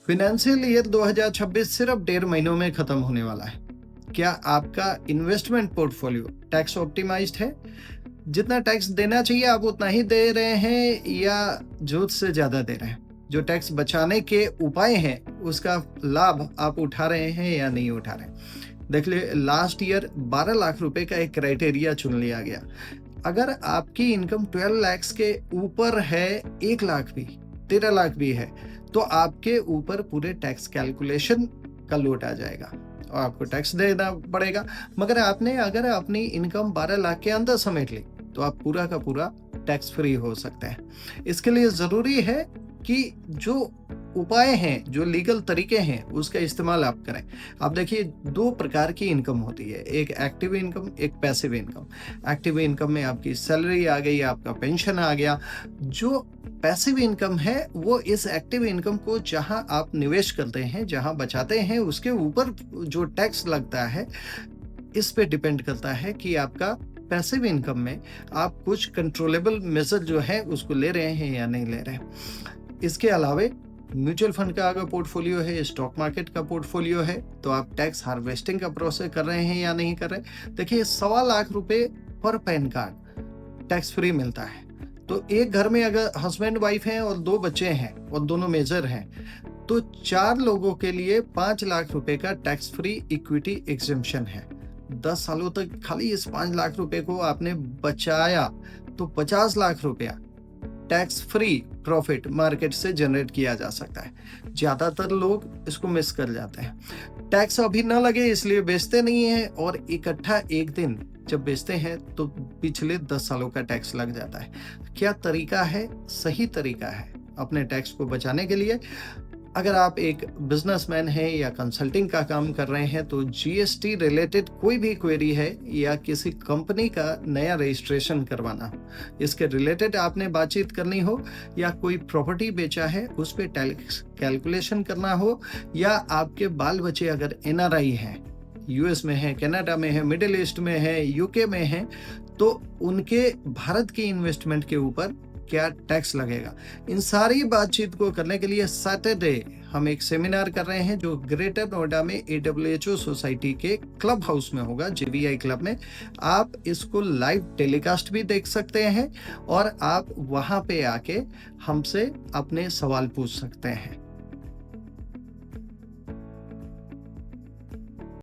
Financial year 2026 सिर्फ 1.5 महीनों में खत्म होने वाला है। क्या आपका इन्वेस्टमेंट पोर्टफोलियो टैक्स ऑप्टिमाइज्ड है? जितना टैक्स देना चाहिए आप उतना ही दे रहे हैं या जरूरत से ज्यादा दे रहे हैं? जो टैक्स बचाने के उपाय हैं उसका लाभ आप उठा रहे हैं या नहीं उठा रहे हैं? देख ले, लास्ट ईयर 12 लाख रुपए का एक क्राइटेरिया चुन लिया गया। अगर आपकी इनकम 12 लाख के ऊपर है, 1 लाख भी, 13 लाख भी है, तो आपके ऊपर पूरे टैक्स कैलकुलेशन का लोड आ जाएगा और आपको टैक्स देना पड़ेगा। मगर आपने अगर अपनी इनकम 12 लाख के अंदर समेट ली तो आप पूरा का पूरा टैक्स फ्री हो सकते हैं। इसके लिए जरूरी है कि जो उपाय हैं, जो लीगल तरीके हैं, उसका इस्तेमाल आप करें। आप देखिए, 2 प्रकार की इनकम होती है, एक एक्टिव इनकम, एक पैसिव इनकम। एक्टिव इनकम में आपकी सैलरी आ गई, आपका पेंशन आ गया। जो पैसिव इनकम है वो इस एक्टिव इनकम को जहां आप निवेश करते हैं, जहां बचाते हैं, उसके ऊपर जो टैक्स लगता है इस पे डिपेंड करता है कि आपका पैसिव इनकम में आप कुछ कंट्रोलेबल मेजर जो है उसको ले रहे हैं या नहीं ले रहे हैं। इसके अलावा म्यूचुअल फंड का अगर पोर्टफोलियो है, स्टॉक मार्केट का पोर्टफोलियो है, तो आप टैक्स हार्वेस्टिंग का प्रोसेस कर रहे हैं या नहीं कर रहे। देखिए, 1.25 लाख रुपए पर पैन कार्ड टैक्स फ्री मिलता है। तो एक घर में अगर हस्बैंड वाइफ हैं और 2 बच्चे हैं और दोनों मेजर हैं, तो 4 लोगों के लिए 5 लाख रुपए का टैक्स फ्री इक्विटी एग्जेम्पशन है। 10 सालों तक खाली इस 5 लाख रुपए को आपने बचाया तो 50 लाख रुपया टैक्स फ्री प्रॉफिट मार्केट से जनरेट किया जा सकता है। ज्यादातर लोग इसको मिस कर जाते हैं। टैक्स अभी ना लगे इसलिए बेचते नहीं है और इकट्ठा एक दिन जब बेचते हैं तो पिछले 10 सालों का टैक्स लग जाता है। क्या तरीका है? सही तरीका है अपने टैक्स को बचाने के लिए। अगर आप एक बिजनेसमैन हैं या कंसल्टिंग का काम कर रहे हैं तो जीएसटी रिलेटेड कोई भी क्वेरी है या किसी कंपनी का नया रजिस्ट्रेशन करवाना हो, इसके रिलेटेड आपने बातचीत करनी हो, या कोई प्रॉपर्टी बेचा है उस पर टैक्स कैलकुलेशन करना हो, या आपके बाल बच्चे अगर एनआरआई हैं, यूएस में है, कनाडा में है, मिडिल ईस्ट में है, यूके में है, तो उनके भारत की इन्वेस्टमेंट के ऊपर क्या टैक्स लगेगा, इन सारी बातचीत को करने के लिए सैटरडे हम एक सेमिनार कर रहे हैं जो ग्रेटर नोएडा में AWHO सोसाइटी के क्लब हाउस में होगा, JVI क्लब में। आप इसको लाइव टेलीकास्ट भी देख सकते हैं और आप वहां पे आके हमसे अपने सवाल पूछ सकते हैं।